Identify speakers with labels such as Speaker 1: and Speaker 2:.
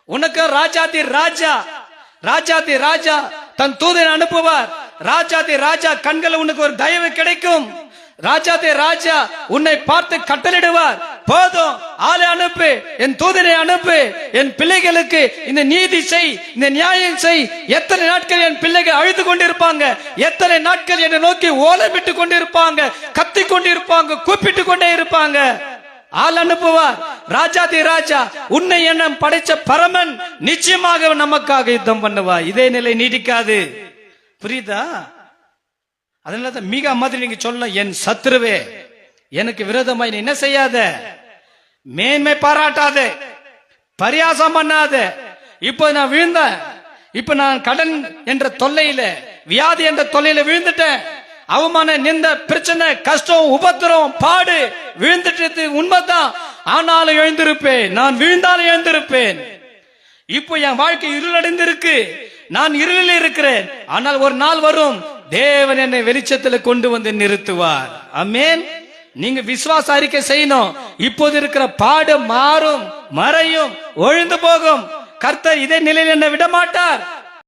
Speaker 1: உனக்கு ராஜாதி ராஜா, ராஜாதி ராஜா தன் தூதனை அனுப்புவார். ராஜாதி ராஜா கண்கள் உனக்கு ஒரு தயவு கிடைக்கும். ராஜாதி ராஜா உன்னை பார்த்து கட்டளிடுவார். போதும், ஆளை அனுப்பு, என் தூதனை அனுப்பு, என் பிள்ளைகளுக்கு இந்த நீதி செய், இந்த நியாயம் செய். எத்தனை நாட்கள் என் பிள்ளைகள் அழுது கொண்டிருப்பாங்க, எத்தனை நாட்கள் என்னை நோக்கி ஓலமிட்டு கொண்டிருப்பாங்க, கத்தி கொண்டிருப்பாங்க, கூப்பிட்டு கொண்டே இருப்பாங்க. ஆள் அனுப்புவார். ராஜாதி ராஜா உன்னை என்ன படைச்ச பரமன் நிச்சயமாக நமக்காக யுத்தம் பண்ணுவார். இதே நிலை நீடிக்காது. புரியுதா? அதனால மிக மாதிரி நீங்க சொல்லலாம், என் சத்துருவே எனக்கு விரோதமாய் நீ என்ன செய்யாத, மேன்மை பாராட்டாத, பரியாசம் பண்ணாத. இப்போ நான் விழுந்தேன், இப்ப நான் கடன் என்ற தொல்லையில, வியாதி என்ற தொல்லையில விழுந்துட்டேன். அவமான நிந்த பிரச்சனை, கஷ்டம், உபத்திரம், பாடு விழுந்துட்டு உண்மைதான். ஆனாலும் எழுந்திருப்பேன், நான் விழுந்தாலும் எழுந்திருப்பேன். இப்போ என் வாழ்க்கை இருளடைந்திருக்கு, நான் இருளில் இருக்கிறேன். ஆனால் ஒரு நாள் வரும், தேவன் என்னை வெளிச்சத்துல கொண்டு வந்து நிறுத்துவார். ஆமென். நீங்க விசுவாச அறிக்கை செய்யணும். இப்போது இருக்கிற பாடு மாறும், மறையும், ஒழிந்து போகும். கர்த்தர் இதே நிலையில் என்னை விட மாட்டார்.